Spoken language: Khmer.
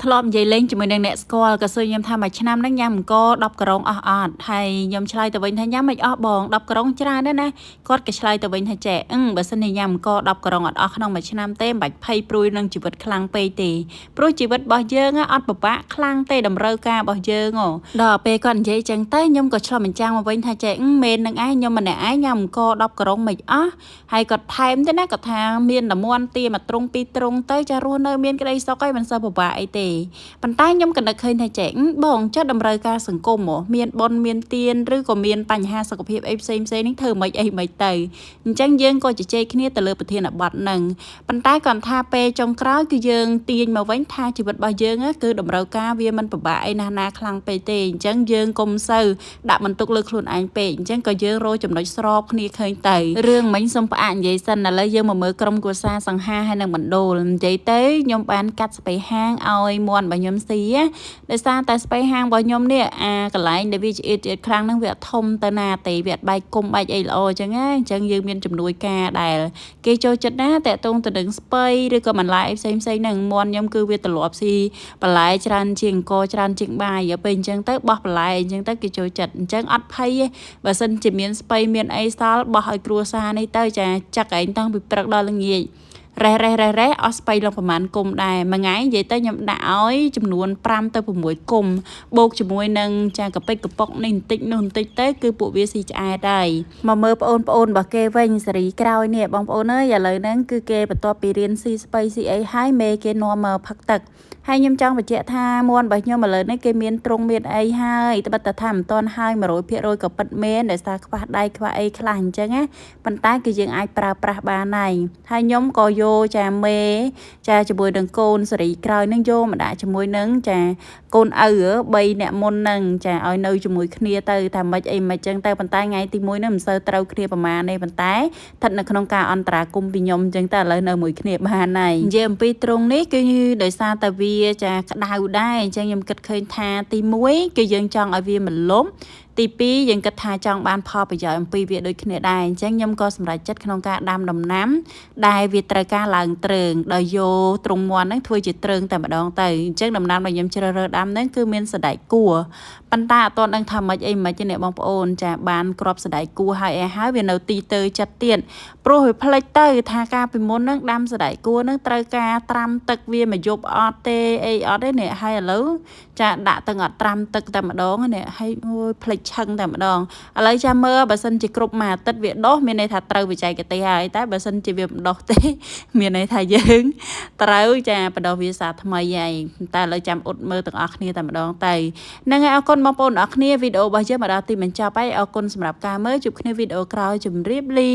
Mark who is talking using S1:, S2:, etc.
S1: ធ្លាប់និយាយលេងជាមួយនឹងអ្នកស្គាល់ក៏សួរខ្ញុំថាមួយឆ្នាំហ្នឹងញ៉ាំអង្គ10ក្រុងអស់អត់ហើយខ្ញុំឆ្លើយទៅវិញថាញ៉ាំមិនអស់បង10ក្រុងច្រើនណាស់ណាគាត់ក៏ឆ្លើយទៅវិញថាចេះបើសិនជាញ៉ាំអង្គ10ក្រុងអត់អស់ក្នុងមួយឆ្នាំទេមិនបាច់ភ័យព្រួយនឹងជីវិតខ្លាំងពេកទេព្រោះជីវិតរបស់យើងអត់ពិបាកខ្លាំងទេតម្រូវការរបស់យើងដល់ពេលគាត់និយាយចឹងទៅខ្ញុំក៏ឆ្លុះបញ្ចាំងមកវិញថាចេះមែននឹងឯងខ្ញុំម្នាក់ឯងញ៉ាំអង្គ10ក្រុងមិនអស់ហើយគាត់ថែមទៅណាគាត់ថាមានតម្រាន់ទាមកត្រង់ពីរត្រង់ទៅចារស់នៅមានក្តីសុខហើយមិនសូវពិបាកអីទេប៉ុន្តែខ្ញុំក៏នឹកឃើញថាចេះបងចុះតម្រូវការសង្គមមានបុណ្យមានទានឬក៏មានបញ្ហាសុខភាពអីផ្សេងនេះធ្វើមិនអីមិនទៅអញ្ចឹងយើងក៏ជជែកគ្នាទៅលើប្រធានបទហ្នឹងប៉ុន្តែគាត់ថាពេលចុងក្រោយគឺយើងទាញមកវិញថាជីវិតរបស់យើងគឺតម្រូវការវាមិនពិបាកអីណាខ្លាំងពេកទេអញ្ចឹងយើងកុំសូវដាក់បន្ទុកលើខ្លួនឯងពេកអញ្ចឹងក៏យើងរកចំណុចស្របគ្នាឃើញទៅរឿងមិញសុំផ្អាកនិយាយសិនឥឡូវយើងមកមើលក្រុមគ្រួសារសង្ហាហើយនឹងបណ្ដូលនិយាយទៅខ្ញុំបានកាត់ស្ពៃហាងឲ្យមន់របស់ខ្ញុំស៊ីដោយសារតែស្ពៃហាងរបស់ខ្ញុំនេះកន្លែងដែលវាឆ្អៀតខ្លាំងហ្នឹងវាអត់ធំទៅណាទេវាអត់បែកគុំបែកអីល្អអញ្ចឹងណាអញ្ចឹងយើងមានជំនួយការដែលគេចូលចិត្តណាតាក់ទងទៅនឹងស្ពៃឬក៏បន្លែអីផ្សេងហ្នឹងមន់ខ្ញុំគឺវាទ្រលាប់ស៊ីបន្លែច្រើនជាងអង្គច្រើនជាងបាយពេលអញ្ចឹងទៅបោះបន្លែអញ្ចឹងទៅគេចូលចិត្តអញ្ចឹងអត់ភ័យទេបើសិនជាមានស្ពៃមានអីសល់បោះឲ្យគ្រួសារនេះទៅចាចាក់ឯងតាំងពីព្រឹកដល់ល្ងាចរេះអស់ស្បៃឡើងប្រហែលគុំដែរមួយថ្ងៃនិយាយទៅខ្ញុំដាក់ឲ្យចំនួន5ទៅ6គុំបូកជាមួយនឹងចាកាពិចកប៉ុកនេះបន្តិចនោះបន្តិចទៅគឺពួកវាស៊ីឆ្អែតហើយមកមើលបងប្អូនរបស់គេវិញសេរីក្រោយនេះបងប្អូនអើយឥឡូវហ្នឹងគឺគេបន្ទាប់ពីរៀនស៊ីស្បៃស៊ីអីហើយមេគេនាំមកផឹកទឹកហើយខ្ញុំចង់បញ្ជាក់ថាមន់របស់ខ្ញុំឥឡូវនេះគេមានទ្រង់មានអីហើយត្បិតតែថាមិនទាន់ហើយ 100% ក៏ពិតមែនដោយសារខ្វះដៃខ្វះអីខ្លះអញ្ចឹងណាប៉ុន្តែគឺយើងអាចប្រើប្រាស់បានហើយខ្ញុំក៏យកចាមេចាជាមួយនឹងកូនសេរីក្រោយនឹងយកមកដាក់ជាមួយនឹងចាកូនឪ3អ្នកមុននឹងចាឲ្យនៅជាមួយគ្នាទៅថាម៉េចអីមិនចឹងទៅប៉ុន្តែថ្ងៃទី1នឹងមិនសូវត្រូវគ្នាប្រមាណទេប៉ុន្តែស្ថិតនៅក្នុងការអន្តរាគមន៍ពីខ្ញុំអញ្ចឹងតែឥឡូវនៅមួយគ្នាបានហើយនិយាយអំពីទ្រង់នេះគឺដោយសារតែវាចាក្តៅដែរអញ្ចឹងខ្ញុំគិតឃើញថាទី1គឺយើងចង់ឲ្យវាមិនលំទី2យើងគិតថាចង់បានផលប្រយោជន៍អំពីវាដូចគ្នាដែរអញ្ចឹងខ្ញុំក៏សម្រេចចិត្តក្នុងការដាំដំណាំដែលវាត្រូវការឡើងទ្រើងដោយយកទ្រង់មាន់ហ្នឹងធ្វើជាទ្រើងតែម្ដងទៅអញ្ចឹងដំណាំដែលខ្ញុំជ្រើសរើសដាំហ្នឹងគឺមានសណ្តែកគួរប៉ុន្តែអត់ទាន់ដឹងថាម៉េចអីម៉េចទេអ្នកបងប្អូនចាបានគ្រាប់សណ្តែកគួរហើយវានៅទីទៅចិត្តទៀតព្រោះវាផ្លេចទៅថាការពីមុនហ្នឹងដាំសណ្តែកគួរហ្នឹងត្រូវការត្រាំទឹកវាមកយប់អត់ទេអីអត់ទេនេះហើយឥឡូវចាដាក់ទាំងអត់ត្រាំទឹកតែម្ដងនេះហើយអូយផ្លេចឆឹងតែម្ដងឥឡូវចាំមើលបើសិនជាគ្រប់មួយអាទិត្យវាដុះមានន័យថាត្រូវបច្ចេកទេសហើយតែបើសិនជាវាមិនដុះទេមានន័យថាយើងត្រូវចាបដោះវាសាថ្មីហើយតែឥឡូវចាំអ៊ុតមើលទាំងអស់គ្នាតែម្ដងទៅហ្នឹងហើយអរគុណបងប្អូនអរគ្នាវីដេអូរបស់យើងមកដល់ទីបញ្ចប់ហើយអរគុណសម្រាប់ការមើលជួបគ្នាវីដេអូក្រោយជម្រាបលា